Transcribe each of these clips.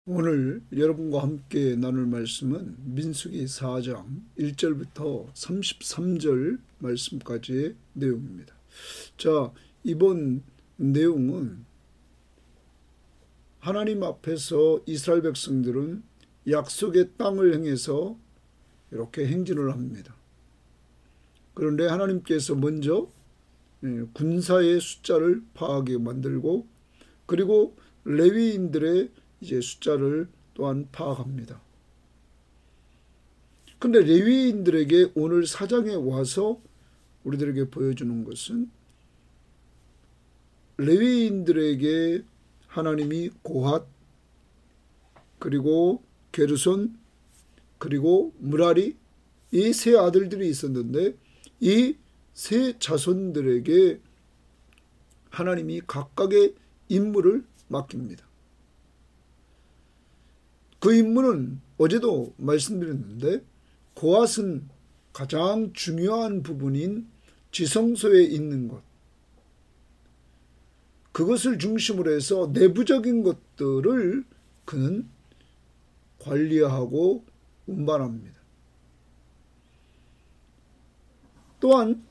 오늘 여러분과 함께 나눌 말씀은 민수기 4장 1절부터 33절 말씀까지의 내용입니다. 자, 이번 내용은 하나님 앞에서 이스라엘 백성들은 약속의 땅을 향해서 이렇게 행진을 합니다. 그런데 하나님께서 먼저 군사의 숫자를 파악하게 만들고, 그리고 레위인들의 이제 숫자를 또한 파악합니다. 그런데 레위인들에게 오늘 사장에 와서 우리들에게 보여주는 것은, 레위인들에게 하나님이 고핫, 그리고 게르손, 그리고 무라리, 이 세 아들들이 있었는데, 이 세 자손들에게 하나님이 각각의 임무를 맡깁니다. 그 임무는 어제도 말씀드렸는데, 고핫은 가장 중요한 부분인 지성소에 있는 것, 그것을 중심으로 해서 내부적인 것들을 그는 관리하고 운반합니다. 또한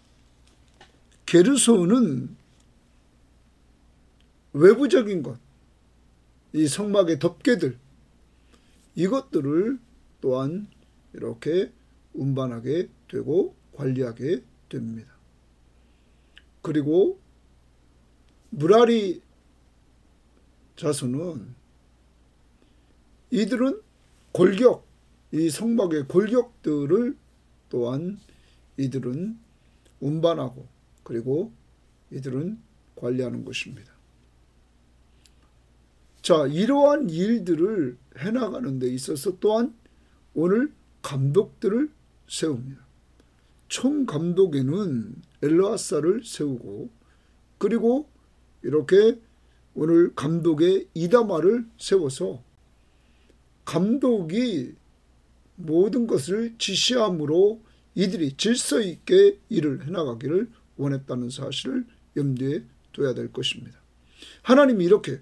게르손은 외부적인 것, 이 성막의 덮개들, 이것들을 또한 이렇게 운반하게 되고 관리하게 됩니다. 그리고 무라리 자손은, 이들은 골격, 이 성막의 골격들을 또한 이들은 운반하고, 그리고 이들은 관리하는 것입니다. 자, 이러한 일들을 해나가는 데 있어서 또한 오늘 감독들을 세웁니다. 총감독에는 엘르아사를 세우고, 그리고 이렇게 오늘 감독에 이다마를 세워서 감독이 모든 것을 지시함으로 이들이 질서 있게 일을 해나가기를 원했다는 사실을 염두에 둬야 될 것입니다. 하나님이 이렇게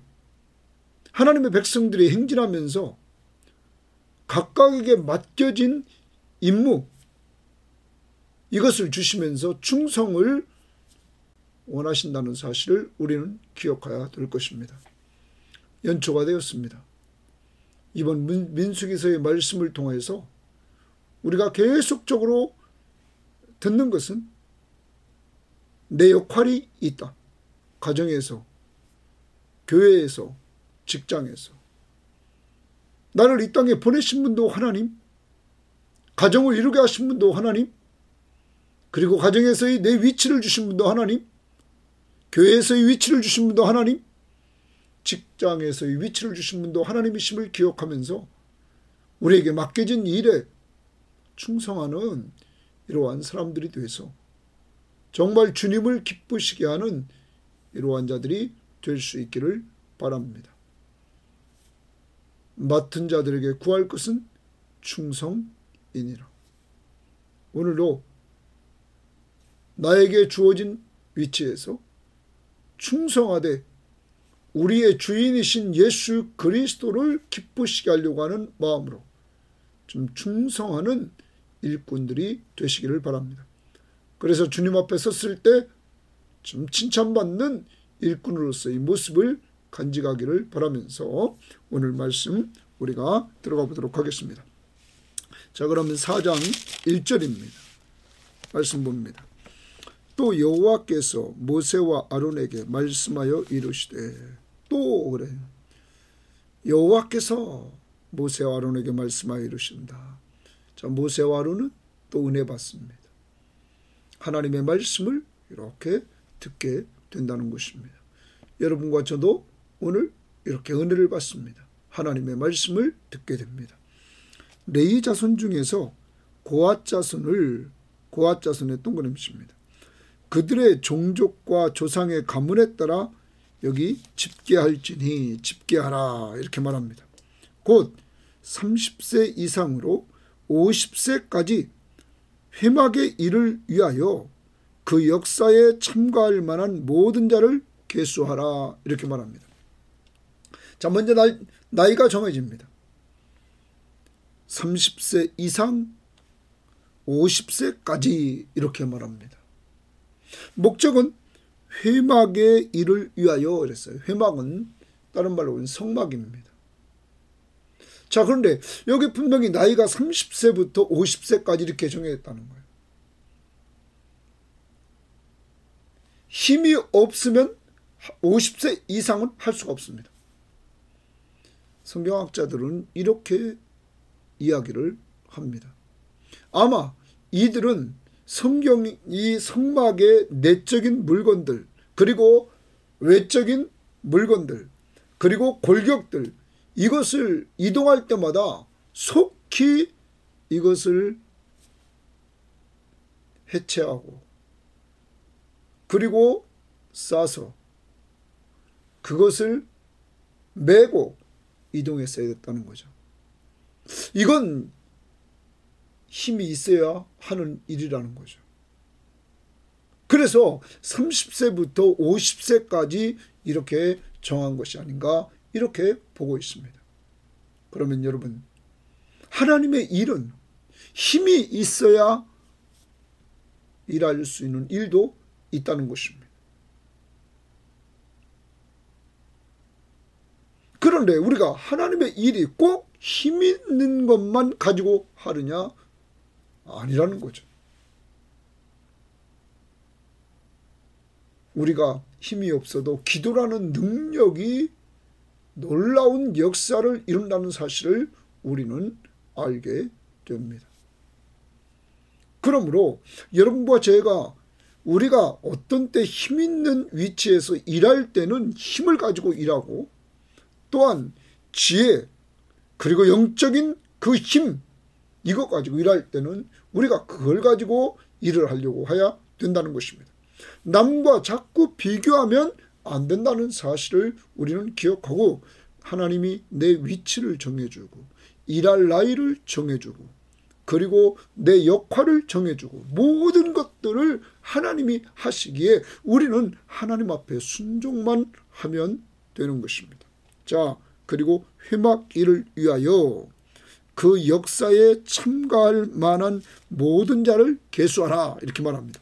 하나님의 백성들이 행진하면서 각각에게 맡겨진 임무, 이것을 주시면서 충성을 원하신다는 사실을 우리는 기억해야 될 것입니다. 연초가 되었습니다. 이번 민수기서의 말씀을 통해서 우리가 계속적으로 듣는 것은 내 역할이 있다. 가정에서, 교회에서, 직장에서. 나를 이 땅에 보내신 분도 하나님, 가정을 이루게 하신 분도 하나님, 그리고 가정에서의 내 위치를 주신 분도 하나님, 교회에서의 위치를 주신 분도 하나님, 직장에서의 위치를 주신 분도 하나님이심을 기억하면서 우리에게 맡겨진 일에 충성하는 이러한 사람들이 돼서 정말 주님을 기쁘시게 하는 이러한 자들이 될 수 있기를 바랍니다. 맡은 자들에게 구할 것은 충성이니라. 오늘도 나에게 주어진 위치에서 충성하되 우리의 주인이신 예수 그리스도를 기쁘시게 하려고 하는 마음으로 좀 충성하는 일꾼들이 되시기를 바랍니다. 그래서 주님 앞에 섰을 때 좀 칭찬받는 일꾼으로서의 모습을 간직하기를 바라면서 오늘 말씀 우리가 들어가 보도록 하겠습니다. 자, 그러면 4장 1절입니다. 말씀 봅니다. 또 여호와께서 모세와 아론에게 말씀하여 이르시되, 또 그래요. 여호와께서 모세와 아론에게 말씀하여 이르신다. 자, 모세와 아론은 또 은혜 받습니다. 하나님의 말씀을 이렇게 듣게 된다는 것입니다. 여러분과 저도 오늘 이렇게 은혜를 받습니다. 하나님의 말씀을 듣게 됩니다. 레위 자손 중에서 고핫 자손의 동그라미입니다. 그들의 종족과 조상의 가문에 따라 여기 집계할지니 집계하라 이렇게 말합니다. 곧 30세 이상으로 50세까지 회막의 일을 위하여 그 역사에 참가할 만한 모든 자를 계수하라 이렇게 말합니다. 자, 먼저 나이가 정해집니다. 30세 이상 50세까지 이렇게 말합니다. 목적은 회막의 일을 위하여 그랬어요. 회막은 다른 말로 성막입니다. 자, 그런데 여기 분명히 나이가 30세부터 50세까지 이렇게 정해졌다는 거예요. 힘이 없으면 50세 이상은 할 수가 없습니다. 성경학자들은 이렇게 이야기를 합니다. 아마 이들은 이 성막의 내적인 물건들, 그리고 외적인 물건들, 그리고 골격들, 이것을 이동할 때마다 속히 이것을 해체하고, 그리고 싸서 그것을 메고 이동했어야 됐다는 거죠. 이건 힘이 있어야 하는 일이라는 거죠. 그래서 30세부터 50세까지 이렇게 정한 것이 아닌가 이렇게 보고 있습니다. 그러면 여러분, 하나님의 일은 힘이 있어야 일할 수 있는 일도 있다는 것입니다. 그런데 우리가 하나님의 일이 꼭 힘 있는 것만 가지고 하느냐? 아니라는 거죠. 우리가 힘이 없어도 기도라는 능력이 놀라운 역사를 이룬다는 사실을 우리는 알게 됩니다. 그러므로 여러분과 제가 우리가 어떤 때 힘 있는 위치에서 일할 때는 힘을 가지고 일하고, 또한 지혜 그리고 영적인 그 힘, 이것 가지고 일할 때는 우리가 그걸 가지고 일을 하려고 해야 된다는 것입니다. 남과 자꾸 비교하면 안 된다는 사실을 우리는 기억하고, 하나님이 내 위치를 정해주고 일할 나이를 정해주고 그리고 내 역할을 정해주고 모든 것들을 하나님이 하시기에 우리는 하나님 앞에 순종만 하면 되는 것입니다. 자, 그리고 회막 일을 위하여 그 역사에 참가할 만한 모든 자를 계수하라 이렇게 말합니다.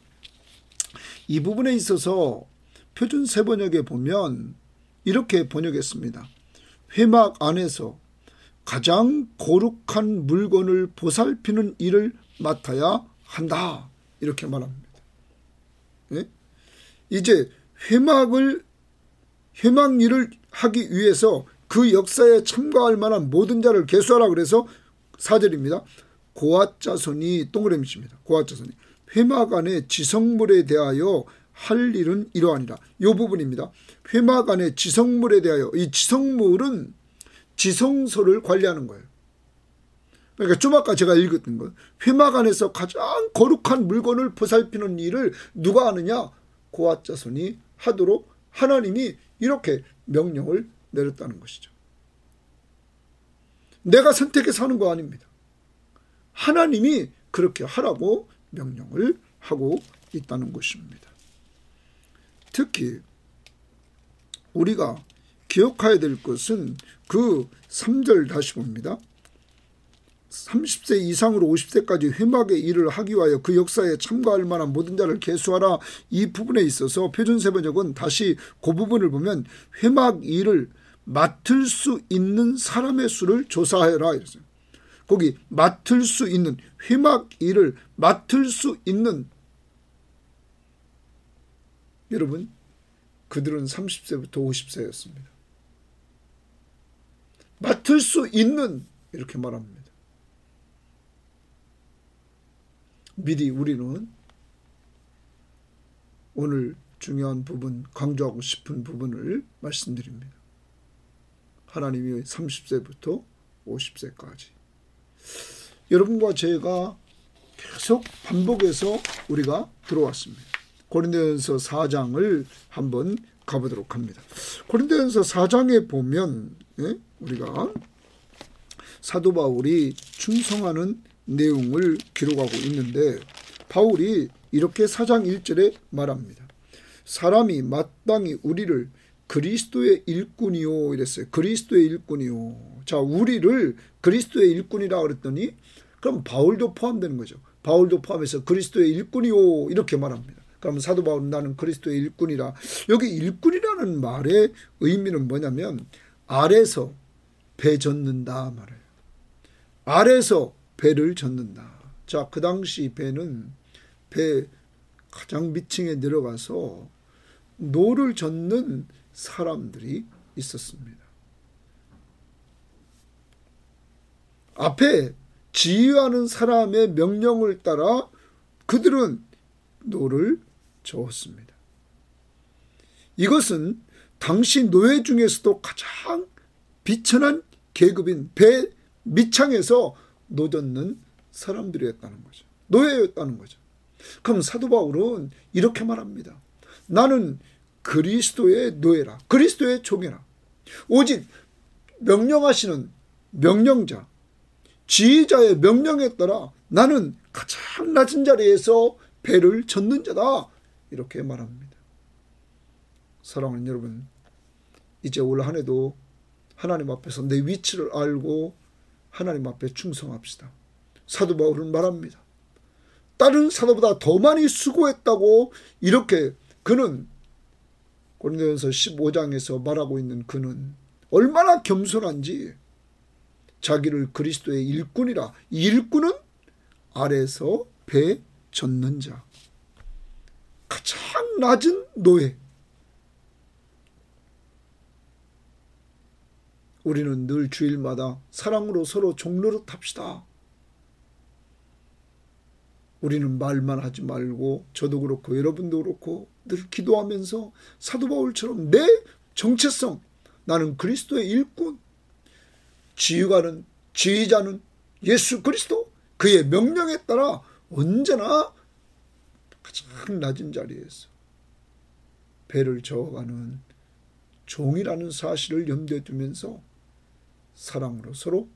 이 부분에 있어서 표준 세번역에 보면 이렇게 번역했습니다. 회막 안에서 가장 거룩한 물건을 보살피는 일을 맡아야 한다 이렇게 말합니다. 예? 이제 회막 일을 하기 위해서 그 역사에 참가할 만한 모든 자를 계수하라 그래서 4절입니다. 고앗 자손이 동그라미 칩니다. 고앗 자손이 회막 안의 지성물에 대하여 할 일은 이러하니라. 이 부분입니다. 회막 안의 지성물에 대하여, 이 지성물은 지성소를 관리하는 거예요. 그러니까 좀 아까 제가 읽었던 거예요. 회막 안에서 가장 거룩한 물건을 보살피는 일을 누가 하느냐? 고앗 자손이 하도록 하나님이 이렇게 명령을 내렸다는 것이죠. 내가 선택해서 하는 거 아닙니다. 하나님이 그렇게 하라고 명령을 하고 있다는 것입니다. 특히 우리가 기억해야 될 것은 그 3절 다시 봅니다. 30세 이상으로 50세까지 회막의 일을 하기 위하여 그 역사에 참가할 만한 모든 자를 계수하라. 이 부분에 있어서 표준세번역은 다시 그 부분을 보면 회막 일을 맡을 수 있는 사람의 수를 조사해라 이랬어요. 거기 맡을 수 있는, 회막 일을 맡을 수 있는, 여러분 그들은 30세부터 50세였습니다. 맡을 수 있는 이렇게 말합니다. 미리 우리는 오늘 중요한 부분, 강조하고 싶은 부분을 말씀드립니다. 하나님이 30세부터 50세까지 여러분과 제가 계속 반복해서 우리가 들어왔습니다. 고린도전서 4장을 한번 가보도록 합니다. 고린도전서 4장에 보면 우리가 사도 바울이 충성하는 내용을 기록하고 있는데, 바울이 이렇게 4장 1절에 말합니다. 사람이 마땅히 우리를 그리스도의 일꾼이요 이랬어요. 그리스도의 일꾼이요. 자, 우리를 그리스도의 일꾼이라 그랬더니 그럼 바울도 포함되는 거죠. 바울도 포함해서 그리스도의 일꾼이요 이렇게 말합니다. 그러면 사도 바울은 나는 그리스도의 일꾼이라. 여기 일꾼이라는 말의 의미는 뭐냐면 아래서 배 젓는다 말이에요. 아래서 배를 젓는다. 자, 그 당시 배는 배 가장 밑층에 내려가서 노를 젓는 사람들이 있었습니다. 앞에 지휘하는 사람의 명령을 따라 그들은 노를 저었습니다. 이것은 당시 노예 중에서도 가장 비천한 계급인 배 밑창에서 노젓는 사람들이었다는 거죠. 노예였다는 거죠. 그럼 사도 바울은 이렇게 말합니다. 나는 그리스도의 노예라. 그리스도의 종이라. 오직 명령하시는 명령자, 지휘자의 명령에 따라 나는 가장 낮은 자리에서 배를 젓는 자다. 이렇게 말합니다. 사랑하는 여러분, 이제 올 한 해도 하나님 앞에서 내 위치를 알고 하나님 앞에 충성합시다. 사도 바울은 말합니다. 다른 사도보다 더 많이 수고했다고 이렇게 그는 고린도전서 15장에서 말하고 있는 그는 얼마나 겸손한지 자기를 그리스도의 일꾼이라. 이 일꾼은 아래서 배 젓는 자. 가장 낮은 노예. 우리는 늘 주일마다 사랑으로 서로 종노릇 합시다. 우리는 말만 하지 말고 저도 그렇고 여러분도 그렇고 늘 기도하면서 사도 바울처럼 내 정체성, 나는 그리스도의 일꾼, 지휘자는 예수 그리스도, 그의 명령에 따라 언제나 가장 낮은 자리에서 배를 저어가는 종이라는 사실을 염두에 두면서 사랑으로 서로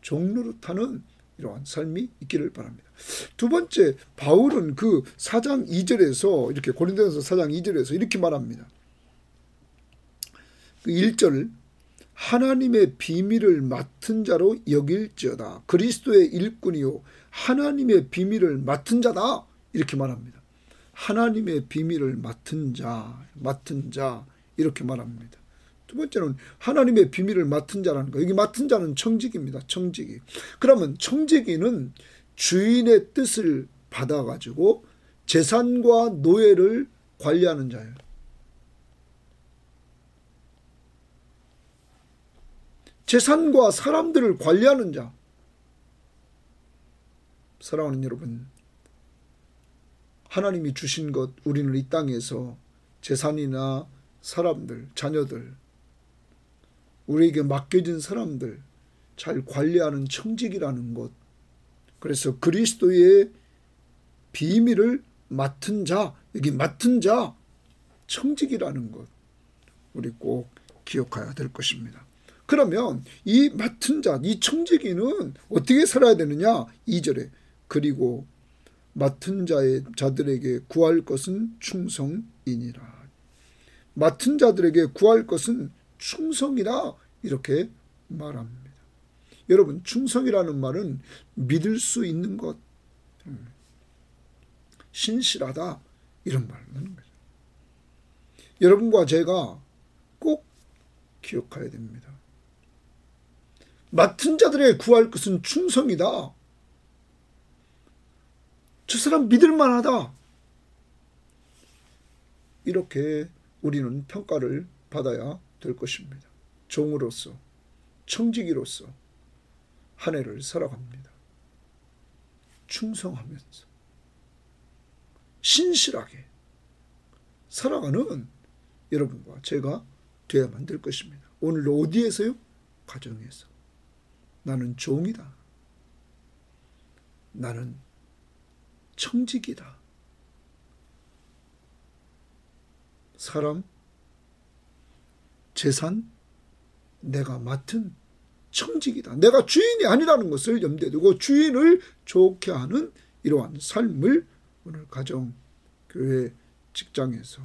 종노릇하는 이러한 삶이 있기를 바랍니다. 두 번째, 바울은 그 4장 2절에서 이렇게 고린도전서 4장 2절에서 이렇게 말합니다. 그 1절, 하나님의 비밀을 맡은 자로 여길지어다. 그리스도의 일꾼이요 하나님의 비밀을 맡은 자다. 이렇게 말합니다. 하나님의 비밀을 맡은 자 이렇게 말합니다. 두 번째는 하나님의 비밀을 맡은 자라는 거. 여기 맡은 자는 청지기입니다. 청지기. 그러면 청지기는 주인의 뜻을 받아가지고 재산과 노예를 관리하는 자예요. 재산과 사람들을 관리하는 자. 사랑하는 여러분, 하나님이 주신 것, 우리는 이 땅에서 재산이나 사람들, 자녀들, 우리에게 맡겨진 사람들 잘 관리하는 청직이라는 것. 그래서 그리스도의 비밀을 맡은 자, 여기 맡은 자, 청직이라는 것 우리 꼭 기억해야 될 것입니다. 그러면 이 맡은 자, 이 청지기는 어떻게 살아야 되느냐? 2절에 그리고 맡은 자들에게 구할 것은 충성이니라. 맡은 자들에게 구할 것은 충성이라 이렇게 말합니다. 여러분, 충성이라는 말은 믿을 수 있는 것, 신실하다 이런 말을 하는 거죠. 여러분과 제가 꼭 기억해야 됩니다. 맡은 자들에게 구할 것은 충성이다. 저 사람 믿을만하다. 이렇게 우리는 평가를 받아야 될 것입니다. 종으로서, 청지기로서 한 해를 살아갑니다. 충성하면서 신실하게 살아가는 여러분과 제가 되어야만 될 것입니다. 오늘 어디에서요? 가정에서. 나는 종이다. 나는 청지기다. 사람, 재산, 내가 맡은 청지기다. 내가 주인이 아니라는 것을 염두에 두고 주인을 좋게 하는 이러한 삶을 오늘 가정, 교회, 직장에서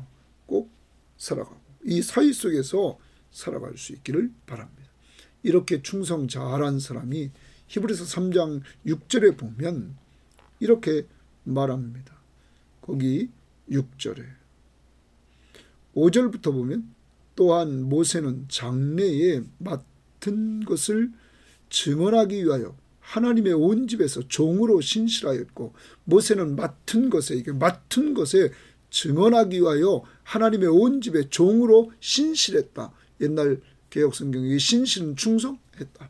꼭 살아가고 이 사이 속에서 살아갈 수 있기를 바랍니다. 이렇게 충성 잘한 사람이 히브리서 3장 6절에 보면 이렇게 말합니다. 거기 6절에 5절부터 보면 또한 모세는 장래에 맡은 것을 증언하기 위하여 하나님의 온 집에서 종으로 신실하였고, 모세는 맡은 것에 증언하기 위하여 하나님의 온 집에 종으로 신실했다. 옛날 개혁성경에 신실은 충성했다.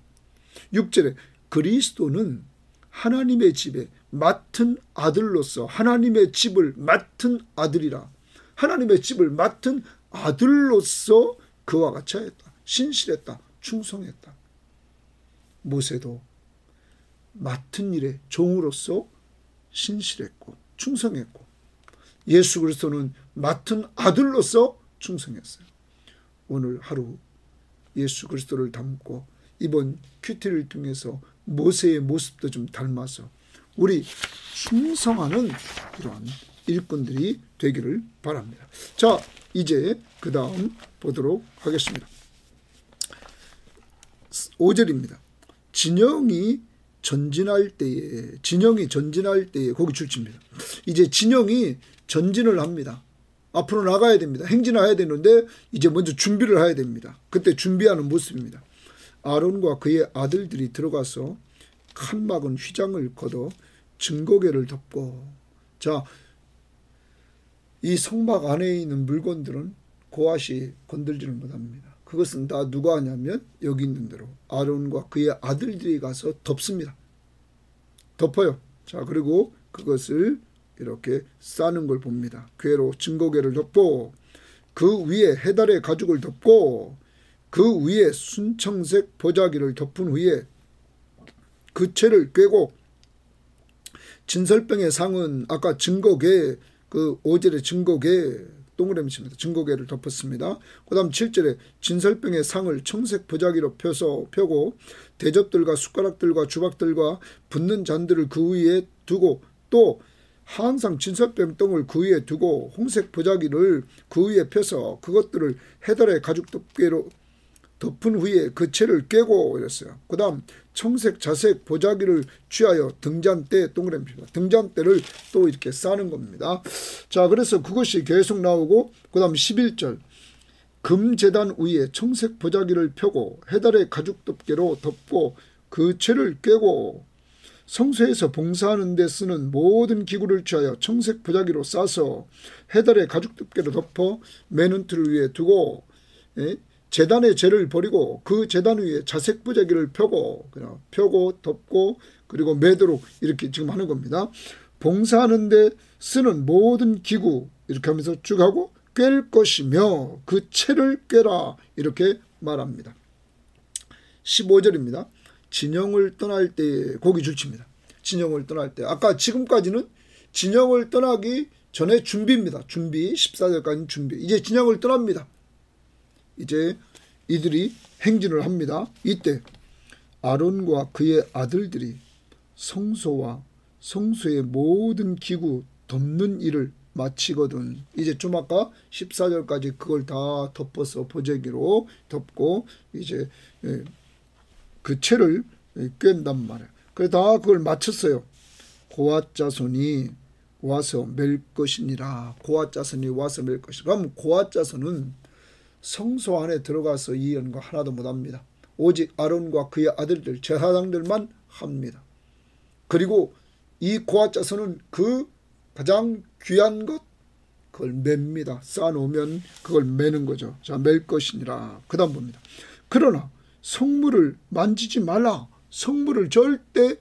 6절에 그리스도는 하나님의 집에 맡은 아들로서 하나님의 집을 맡은 아들이라. 하나님의 집을 맡은 아들로서 그와 같이 하였다. 신실했다. 충성했다. 모세도 맡은 일에 종으로서 신실했고 충성했고, 예수 그리스도는 맡은 아들로서 충성했어요. 오늘 하루 예수 그리스도를 닮고 이번 큐티를 통해서 모세의 모습도 좀 닮아서 우리 충성하는 이러한 일꾼들이 되기를 바랍니다. 자, 이제 그 다음 보도록 하겠습니다. 5절입니다. 진영이 전진할 때에 거기 줄칩니다. 이제 진영이 전진을 합니다. 앞으로 나가야 됩니다. 행진해야 되는데 이제 먼저 준비를 해야 됩니다. 그때 준비하는 모습입니다. 아론과 그의 아들들이 들어가서 칸막은 휘장을 걷어 증거궤를 덮고, 자, 이 성막 안에 있는 물건들은 고앗이 건들지를 못합니다. 그것은 다 누가 하냐면 여기 있는 대로 아론과 그의 아들들이 가서 덮습니다. 덮어요. 자, 그리고 그것을 이렇게 싸는 걸 봅니다. 궤로 증거궤를 덮고 그 위에 해달의 가죽을 덮고 그 위에 순청색 보자기를 덮은 후에 그 채를 꿰고, 진설병의 상은 아까 증거궤, 그 5절의 증거궤 동그라미 칩니다. 증거궤를 덮었습니다. 그 다음 7절에 진설병의 상을 청색 보자기로 펴고 대접들과 숟가락들과 주박들과 붓는 잔들을 그 위에 두고, 또 항상 진설병 똥을 그 위에 두고 홍색 보자기를 그 위에 펴서 그것들을 해달의 가죽 덮개로 덮은 후에 그 채를 꿰고 이랬어요. 그 다음 청색 자색 보자기를 취하여 등잔대 동그라미입니다. 등잔대를 또 이렇게 싸는 겁니다. 자, 그래서 그것이 계속 나오고, 그 다음 11절 금제단 위에 청색 보자기를 펴고 해달의 가죽 덮개로 덮고 그 채를 꿰고, 성소에서 봉사하는 데 쓰는 모든 기구를 취하여 청색 보자기로 싸서 해달의 가죽 덮개로 덮어 맨눈틀을 위에 두고, 제단의 재를 버리고 그 제단 위에 자색 보자기를 펴고 덮고 그리고 매도록 이렇게 지금 하는 겁니다. 봉사하는 데 쓰는 모든 기구 이렇게 하면서 쭉 하고 꿰을 것이며 그 채를 꿰라 이렇게 말합니다. 15절입니다. 진영을 떠날 때에 거기 줄칩니다. 진영을 떠날 때, 아까 지금까지는 진영을 떠나기 전에 준비입니다. 준비, 14절까지는 준비. 이제 진영을 떠납니다. 이제 이들이 행진을 합니다. 이때 아론과 그의 아들들이 성소와 성소의 모든 기구 덮는 일을 마치거든. 이제 좀 아까 14절까지 그걸 다 덮어서 보자기로 덮고 이제 그 채를 꿰단 말이에요. 그래서 다 그걸 마쳤어요. 고앗 자손이 와서 맬 것이니라. 고앗 자손이 와서 맬 것이라. 그럼 고앗 자손은 성소 안에 들어가서 이 연거 하나도 못합니다. 오직 아론과 그의 아들들 제사장들만 합니다. 그리고 이 고앗 자손은 그 가장 귀한 것 그걸 맵니다. 쌓아놓으면 그걸 매는 거죠. 자, 맬 것이니라. 그 다음 봅니다. 그러나 성물을 만지지 말라. 성물을 절대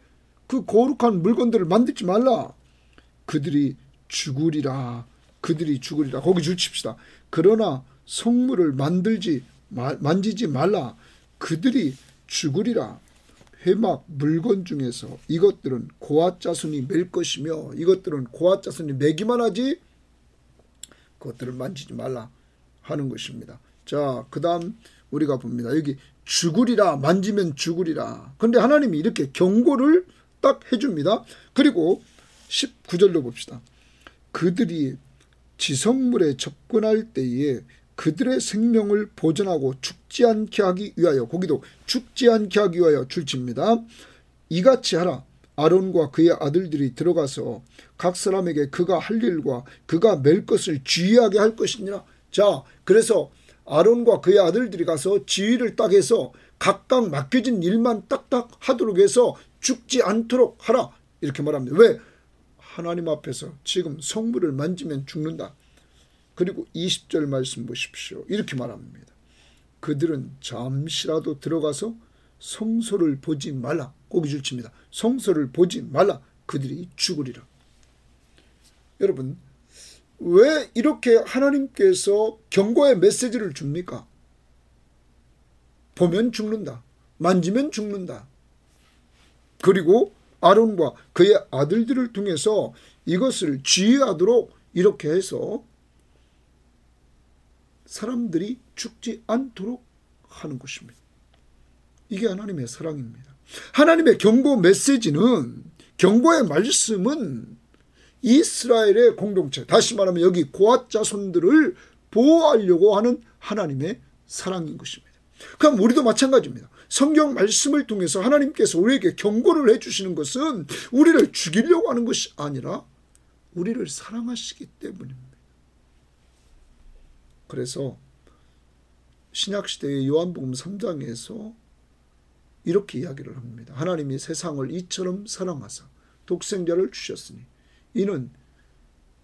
그 거룩한 물건들을 만들지 말라. 그들이 죽으리라. 거기 줄칩시다. 그러나 성물을 만지지 말라. 그들이 죽으리라. 회막 물건 중에서 이것들은 고앗 자손이 맬 것이며 이것들은 고앗 자손이 매기만 하지 그것들을 만지지 말라 하는 것입니다. 자, 그 다음 우리가 봅니다. 여기 죽으리라. 만지면 죽으리라. 그런데 하나님이 이렇게 경고를 딱 해줍니다. 그리고 19절로 봅시다. 그들이 지성물에 접근할 때에 그들의 생명을 보존하고 죽지 않게 하기 위하여, 거기도 죽지 않게 하기 위하여 줄칩니다. 이같이 하라. 아론과 그의 아들들이 들어가서 각 사람에게 그가 할 일과 그가 맬 것을 주의하게 할 것이니라. 자, 그래서 아론과 그의 아들들이 가서 지휘를 딱 해서 각각 맡겨진 일만 딱딱 하도록 해서 죽지 않도록 하라. 이렇게 말합니다. 왜? 하나님 앞에서 지금 성물을 만지면 죽는다. 그리고 20절 말씀 보십시오. 이렇게 말합니다. 그들은 잠시라도 들어가서 성소를 보지 말라. 거기 줄칩니다. 성소를 보지 말라. 그들이 죽으리라. 여러분, 왜 이렇게 하나님께서 경고의 메시지를 줍니까? 보면 죽는다. 만지면 죽는다. 그리고 아론과 그의 아들들을 통해서 이것을 주의하도록 이렇게 해서 사람들이 죽지 않도록 하는 것입니다. 이게 하나님의 사랑입니다. 하나님의 경고 메시지는, 경고의 말씀은 이스라엘의 공동체, 다시 말하면 여기 고앗 자손들을 보호하려고 하는 하나님의 사랑인 것입니다. 그럼 우리도 마찬가지입니다. 성경 말씀을 통해서 하나님께서 우리에게 경고를 해주시는 것은 우리를 죽이려고 하는 것이 아니라 우리를 사랑하시기 때문입니다. 그래서 신약시대의 요한복음 3장에서 이렇게 이야기를 합니다. 하나님이 세상을 이처럼 사랑하사 독생자를 주셨으니 이는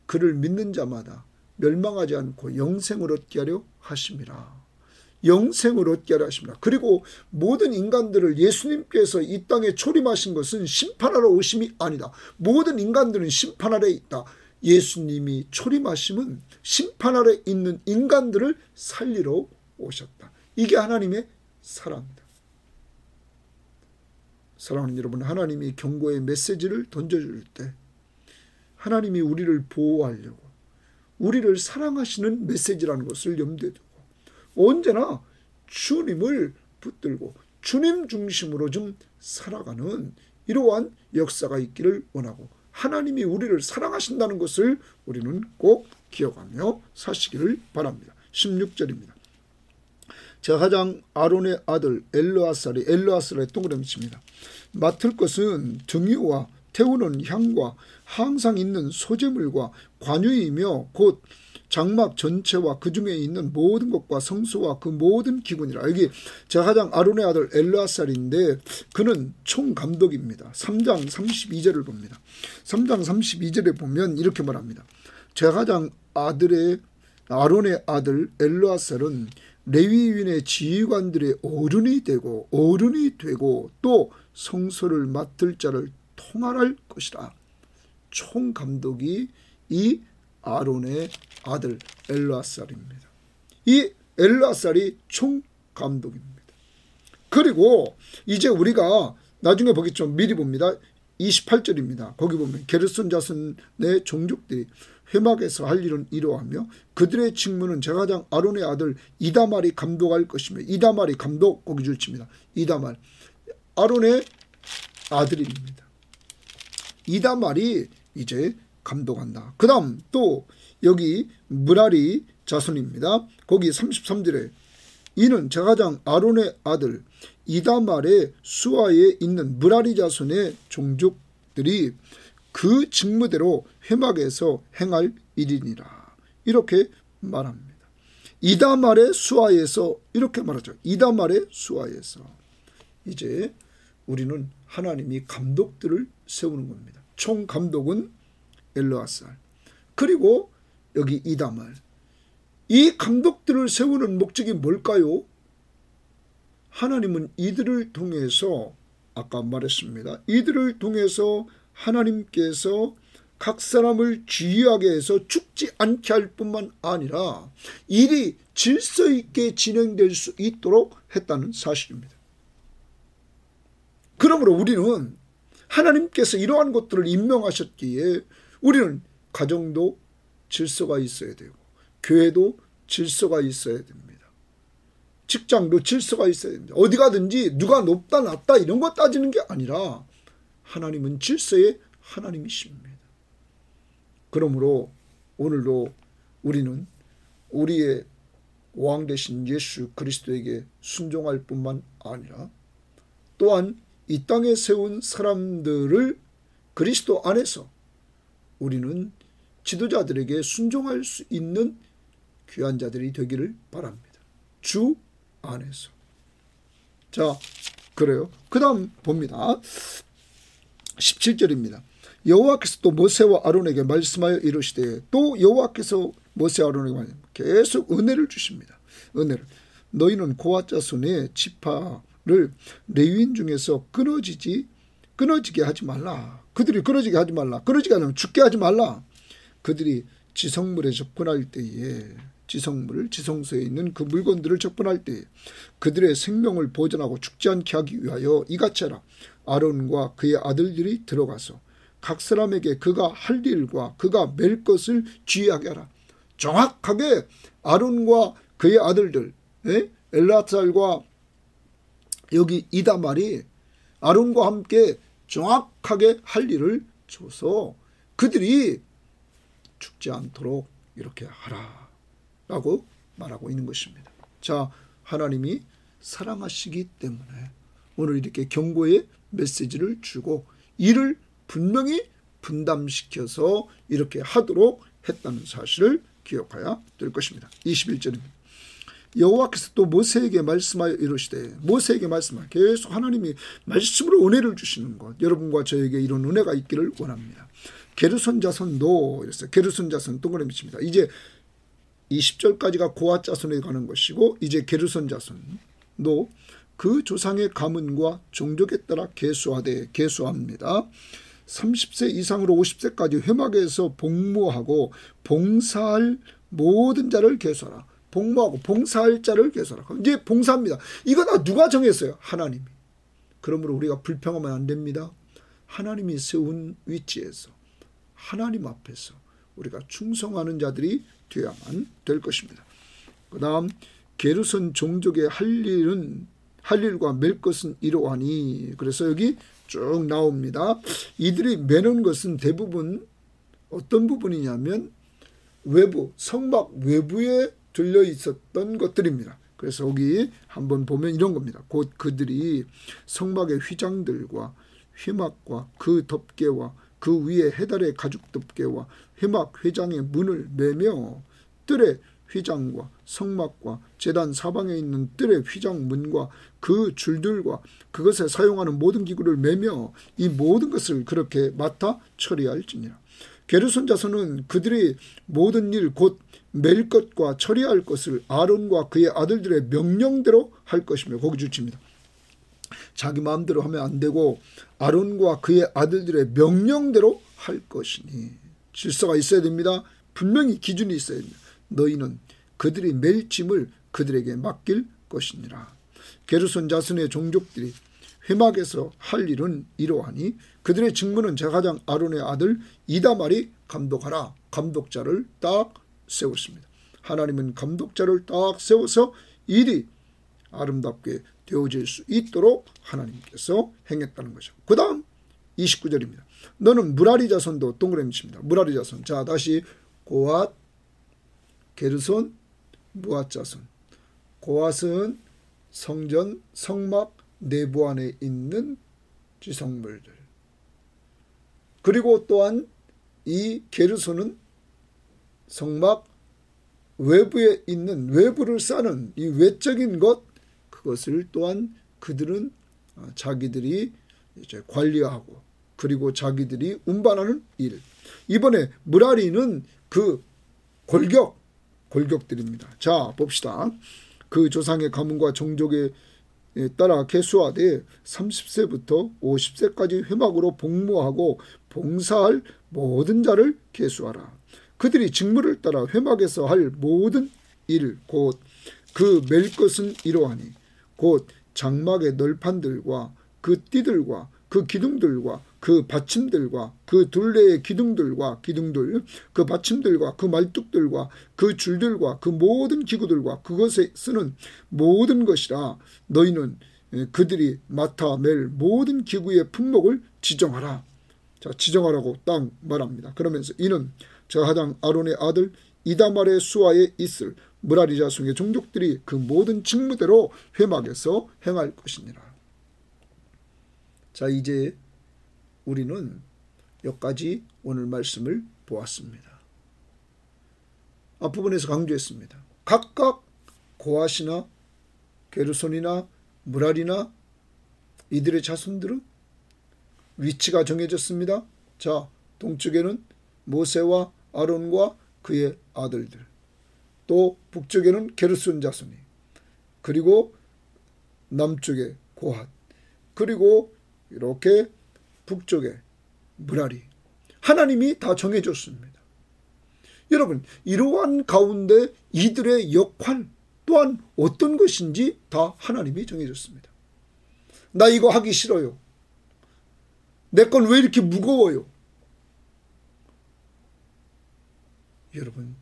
그를 믿는 자마다 멸망하지 않고 영생을 얻게 하려 하심이라. 영생을 얻게 하려 하십니다. 그리고 모든 인간들을 예수님께서 이 땅에 초림하신 것은 심판하러 오심이 아니다. 모든 인간들은 심판 아래 있다. 예수님이 초림하심은 심판 아래 있는 인간들을 살리러 오셨다. 이게 하나님의 사랑입니다. 사랑하는 여러분, 하나님이 경고의 메시지를 던져줄 때 하나님이 우리를 보호하려고, 우리를 사랑하시는 메시지라는 것을 염두에 두고 언제나 주님을 붙들고 주님 중심으로 좀 살아가는 이러한 역사가 있기를 원하고, 하나님이 우리를 사랑하신다는 것을 우리는 꼭 기억하며 사시기를 바랍니다. 16절입니다. 제사장 아론의 아들 엘르아살이 동그라미 칩니다. 맡을 것은 등유와 태우는 향과 항상 있는 소재물과 관유이며 곧 장막 전체와 그 중에 있는 모든 것과 성소와 그 모든 기구니라. 여기 제사장 아론의 아들 엘르아살인데 그는 총감독입니다. 3장 32절을 봅니다. 3장 32절에 보면 이렇게 말합니다. 제사장 아론의 아들 엘르아살은 레위인의 지휘관들의 어른이 되고 또 성소를 맡을 자를 통할할 것이라. 총감독이 이 아론의 아들 엘르아살입니다. 이 엘르아살이 총감독입니다. 그리고 이제 우리가 나중에 보겠죠. 미리 봅니다. 28절입니다. 거기 보면 게르손 자손의 종족들이 회막에서 할 일은 이러하며 그들의 직무는 제사장 아론의 아들 이다말이 감독할 것이며, 이다말이 감독, 거기 줄칩니다. 이다말 아론의 아들입니다. 이다말이 이제 감독한다. 그 다음 또 여기 므라리 자손입니다. 거기 33절에 이는 제사장 아론의 아들 이다말의 수하에 있는 므라리 자손의 종족들이 그 직무대로 회막에서 행할 일이니라. 이렇게 말합니다. 이다말의 수하에서 이렇게 말하죠. 이다말의 수하에서 이제 우리는 하나님이 감독들을 세우는 겁니다. 총감독은 엘르아살, 그리고 여기 이다말. 이 감독들을 세우는 목적이 뭘까요? 하나님은 이들을 통해서, 아까 말했습니다. 이들을 통해서 하나님께서 각 사람을 주의하게 해서 죽지 않게 할 뿐만 아니라 일이 질서 있게 진행될 수 있도록 했다는 사실입니다. 그러므로 우리는 하나님께서 이러한 것들을 임명하셨기에 우리는 가정도 질서가 있어야 되고 교회도 질서가 있어야 됩니다. 직장도 질서가 있어야 됩니다. 어디 가든지 누가 높다 낮다 이런 거 따지는 게 아니라 하나님은 질서의 하나님이십니다. 그러므로 오늘도 우리는 우리의 왕 되신 예수 그리스도에게 순종할 뿐만 아니라 또한 이 땅에 세운 사람들을 그리스도 안에서 우리는 지도자들에게 순종할 수 있는 귀한 자들이 되기를 바랍니다. 주 안에서. 자, 그래요. 그 다음 봅니다. 17절입니다. 여호와께서 또 모세와 아론에게 말씀하여 이르시되, 또 여호와께서 모세와 아론에게 계속 은혜를 주십니다. 은혜를. 너희는 고핫 자손의 지파를 레위인 중에서 끊어지게 하지 말라. 그들이 끊어지게 하지 말라. 끊어지게 하면 죽게 하지 말라. 그들이 지성물에 접근할 때에, 지성소에 있는 그 물건들을 접근할 때에 그들의 생명을 보존하고 죽지 않게 하기 위하여 이같이 하라. 아론과 그의 아들들이 들어가서 각 사람에게 그가 할 일과 그가 맬 것을 주의하게 하라. 정확하게 아론과 그의 아들들, 엘라살과 여기 이다말이 아론과 함께 정확하게 할 일을 줘서 그들이 죽지 않도록 이렇게 하라 라고 말하고 있는 것입니다. 자, 하나님이 사랑하시기 때문에 오늘 이렇게 경고의 메시지를 주고 이를 분명히 분담시켜서 이렇게 하도록 했다는 사실을 기억해야 될 것입니다. 21절입니다. 여호와께서 또 모세에게 말씀하여 이르시되, 모세에게 말씀하여 계속 하나님이 말씀으로 은혜를 주시는 것, 여러분과 저에게 이런 은혜가 있기를 원합니다. 게르손 자손도 이랬어요. 게르손 자손 동그라미 칩니다. 이제 20절까지가 고핫 자손에 가는 것이고 이제 게르손 자손도 그 조상의 가문과 종족에 따라 계수합니다. 30세 이상으로 50세까지 회막에서 복무하고 봉사할 모든 자를 계수하라. 복무하고 봉사할 자를 계수하라. 이제 봉사합니다. 이거 다 누가 정했어요? 하나님이. 그러므로 우리가 불평하면 안 됩니다. 하나님이 세운 위치에서 하나님 앞에서 우리가 충성하는 자들이 되어야만 될 것입니다. 그 다음 게르손 종족의 할 일과 맬 것은 이러하니. 그래서 여기 쭉 나옵니다. 이들이 매는 것은 대부분 어떤 부분이냐면 외부, 성막 외부에 들려 있었던 것들입니다. 그래서 여기 한번 보면 이런 겁니다. 곧 그들이 성막의 휘장들과 회막과 그 덮개와 그 위에 해달의 가죽 덮개와 회막 회장의 문을 매며 뜰의 휘장과 성막과 제단 사방에 있는 뜰의 휘장 문과 그 줄들과 그것에 사용하는 모든 기구를 매며 이 모든 것을 그렇게 맡아 처리할지니라. 게르손 자손은 그들이 모든 일 곧 맬 것과 처리할 것을 아론과 그의 아들들의 명령대로 할 것이며, 거기 주칩니다. 자기 마음대로 하면 안 되고 아론과 그의 아들들의 명령대로 할 것이니. 질서가 있어야 됩니다. 분명히 기준이 있어야 됩니다. 너희는 그들이 맬 짐을 그들에게 맡길 것이니라. 게르손 자손의 종족들이 회막에서 할 일은 이러하니 그들의 직무는 제사장 아론의 아들 이다말이 감독하라. 감독자를 딱 세웠습니다. 하나님은 감독자를 딱 세워서 일이 아름답게 되어질 수 있도록 하나님께서 행했다는 거죠. 그 다음 29절입니다. 너는 무라리 자손도 동그라미 칩니다. 무라리 자손. 자, 다시 고핫, 게르손, 무핫 자손. 고핫은 성전, 성막 내부 안에 있는 지성물들. 그리고 또한 이 게르손은 성막 외부에 있는 외부를 싸는 이 외적인 것, 그것을 또한 그들은 자기들이 이제 관리하고 그리고 자기들이 운반하는 일. 이번에 무라리는 그 골격들입니다. 자, 봅시다. 그 조상의 가문과 종족에 따라 계수하되 30세부터 50세까지 회막으로 복무하고 봉사할 모든 자를 계수하라. 그들이 직무를 따라 회막에서 할 모든 일, 곧 그 맬 것은 이러하니 곧 장막의 널판들과 그 띠들과 그 기둥들과 그 받침들과 그 둘레의 기둥들, 그 받침들과 그 말뚝들과 그 줄들과 그 모든 기구들과 그것에 쓰는 모든 것이라. 너희는 그들이 맡아 맬 모든 기구의 품목을 지정하라. 자, 지정하라고 딱 말합니다. 그러면서 이는 제사장 아론의 아들 이다말의 수하에 있을 므라리 자손의 종족들이 그 모든 직무대로 회막에서 행할 것이니라. 자, 이제 우리는 여기까지 오늘 말씀을 보았습니다. 앞부분에서 강조했습니다. 각각 고핫이나 게르손이나 므라리나 이들의 자손들은 위치가 정해졌습니다. 자, 동쪽에는 모세와 아론과 그의 아들들, 또 북쪽에는 게르손 자손이, 그리고 남쪽에 고핫, 그리고 이렇게 북쪽에 므라리, 하나님이 다 정해줬습니다. 여러분, 이러한 가운데 이들의 역할 또한 어떤 것인지 다 하나님이 정해줬습니다. 나 이거 하기 싫어요. 내 건 왜 이렇게 무거워요? 여러분,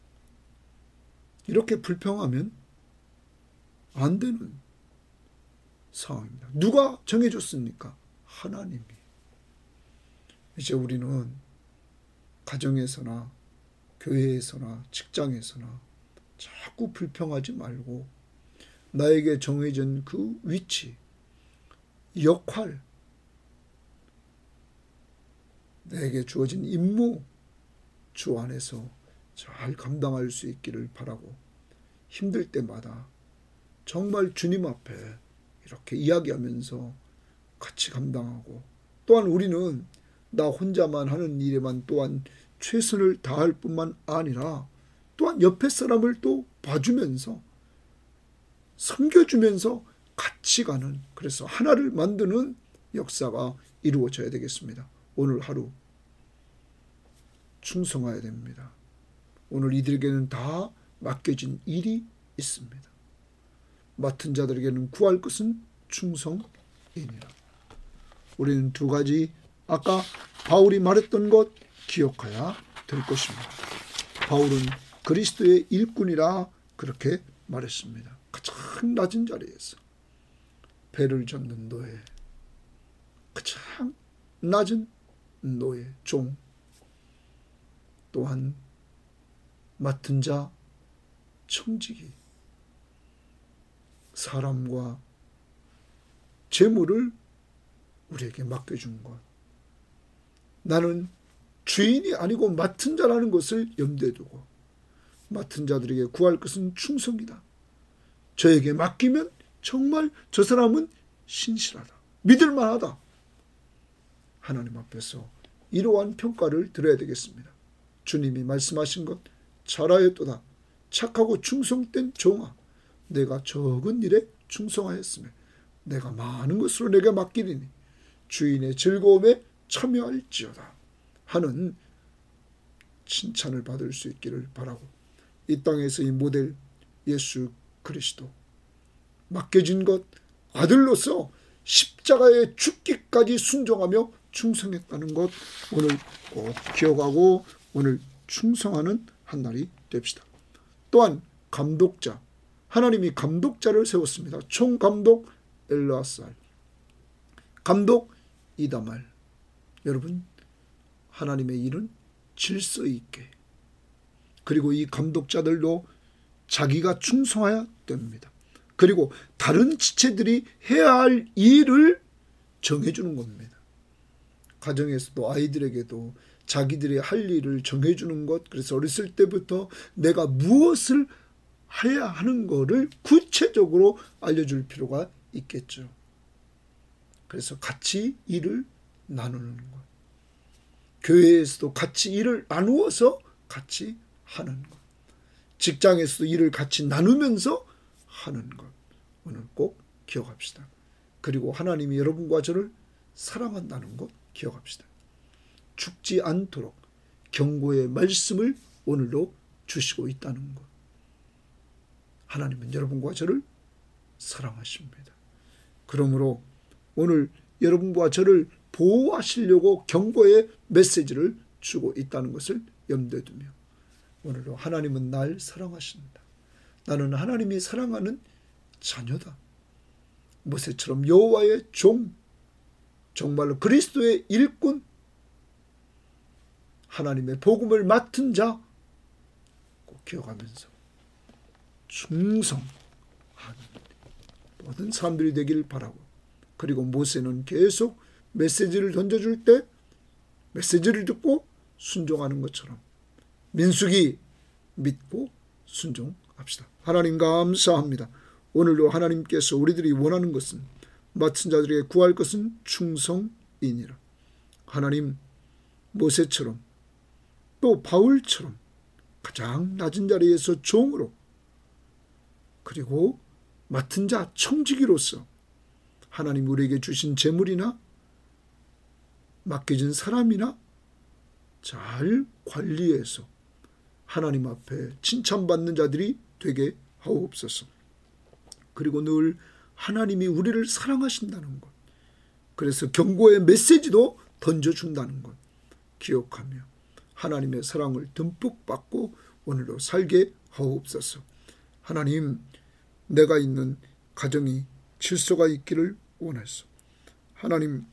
이렇게 불평하면 안 되는 상황입니다. 누가 정해줬습니까? 하나님이. 이제 우리는 가정에서나 교회에서나 직장에서나 자꾸 불평하지 말고 나에게 정해진 그 위치, 역할, 내게 주어진 임무 주 안에서 잘 감당할 수 있기를 바라고, 힘들 때마다 정말 주님 앞에 이렇게 이야기하면서 같이 감당하고, 또한 우리는 나 혼자만 하는 일에만 또한 최선을 다할 뿐만 아니라 또한 옆에 사람을 또 봐주면서 섬겨주면서 같이 가는, 그래서 하나를 만드는 역사가 이루어져야 되겠습니다. 오늘 하루 충성해야 됩니다. 오늘 이들에게는 다 맡겨진 일이 있습니다. 맡은 자들에게는 구할 것은 충성이니라. 우리는 두 가지 아까 바울이 말했던 것 기억해야 될 것입니다. 바울은 그리스도의 일꾼이라 그렇게 말했습니다. 가장 낮은 자리에서 배를 젓는 노예, 가장 낮은 노예, 종, 또한 맡은 자, 청지기, 사람과 재물을 우리에게 맡겨준 것. 나는 주인이 아니고 맡은 자라는 것을 염두에 두고 맡은 자들에게 구할 것은 충성이다. 저에게 맡기면 정말 저 사람은 신실하다, 믿을만하다. 하나님 앞에서 이러한 평가를 드려야 되겠습니다. 주님이 말씀하신 것, 잘하였도다 착하고 충성된 종아, 내가 적은 일에 충성하였으며 내가 많은 것으로 내게 맡기리니 주인의 즐거움에 참여할지어다 하는 칭찬을 받을 수 있기를 바라고, 이 땅에서 이 모델 예수 그리스도 맡겨진 것, 아들로서 십자가에 죽기까지 순종하며 충성했다는 것 오늘 꼭 기억하고 오늘 충성하는 한 날이 됩시다. 또한 감독자, 하나님이 감독자를 세웠습니다. 총감독 엘르아살, 감독 이다말. 여러분, 하나님의 일은 질서 있게, 그리고 이 감독자들도 자기가 충성해야 됩니다. 그리고 다른 지체들이 해야 할 일을 정해주는 겁니다. 가정에서도 아이들에게도 자기들이 할 일을 정해주는 것, 그래서 어렸을 때부터 내가 무엇을 해야 하는 것을 구체적으로 알려줄 필요가 있겠죠. 그래서 같이 일을 나누는 것, 교회에서도 같이 일을 나누어서 같이 하는 것, 직장에서도 일을 같이 나누면서 하는 것, 오늘 꼭 기억합시다. 그리고 하나님이 여러분과 저를 사랑한다는 것 기억합시다. 죽지 않도록 경고의 말씀을 오늘도 주시고 있다는 것. 하나님은 여러분과 저를 사랑하십니다. 그러므로 오늘 여러분과 저를 보호하시려고 경고의 메시지를 주고 있다는 것을 염두에 두며, 오늘도 하나님은 날 사랑하신다. 나는 하나님이 사랑하는 자녀다. 모세처럼 여호와의 종, 정말로 그리스도의 일꾼, 하나님의 복음을 맡은 자 꼭 기억하면서 충성한 모든 사람들이 되길 바라고, 그리고 모세는 계속 메시지를 던져줄 때 메시지를 듣고 순종하는 것처럼 민수기 믿고 순종합시다. 하나님 감사합니다. 오늘도 하나님께서 우리들이 원하는 것은, 맡은 자들에게 구할 것은 충성이니라. 하나님, 모세처럼 또 바울처럼 가장 낮은 자리에서 종으로, 그리고 맡은 자 청지기로서 하나님 우리에게 주신 재물이나 맡겨진 사람이나 잘 관리해서 하나님 앞에 칭찬받는 자들이 되게 하옵소서. 그리고 늘 하나님이 우리를 사랑하신다는 것, 그래서 경고의 메시지도 던져준다는 것 기억하며 하나님의 사랑을 듬뿍 받고 오늘도 살게 하옵소서. 하나님, 내가 있는 가정이 질서가 있기를 원해서 하나님,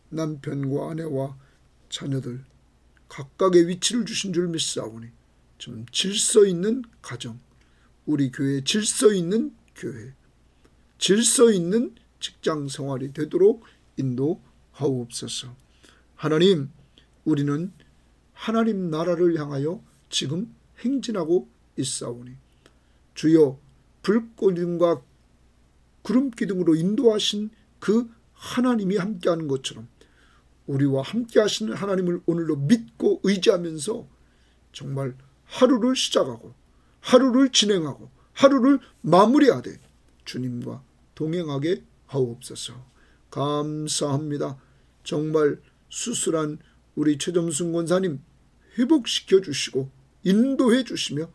남편과 아내와 자녀들 각각의 위치를 주신 줄 믿사오니 좀 질서 있는 가정, 우리 교회 질서 있는 교회, 질서 있는 직장 생활이 되도록 인도하옵소서. 하나님, 우리는 하나님 나라를 향하여 지금 행진하고 있사오니 주여, 불기둥과 구름기둥으로 인도하신 그 하나님이 함께하는 것처럼 우리와 함께하시는 하나님을 오늘도 믿고 의지하면서 정말 하루를 시작하고 하루를 진행하고 하루를 마무리하되 주님과 동행하게 하옵소서. 감사합니다. 정말 수술한 우리 최점순 권사님 회복시켜 주시고 인도해 주시며,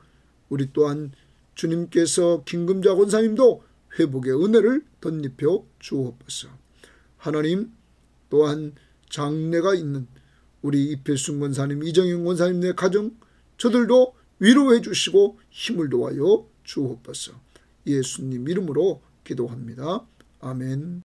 우리 또한 주님께서 김금자 권사님도 회복의 은혜를 덧입혀 주옵소서. 하나님, 또한 장래가 있는 우리 이필순 권사님, 이정현 권사님의 가정, 저들도 위로해 주시고 힘을 도와여 주옵소서. 예수님 이름으로 기도합니다. 아멘.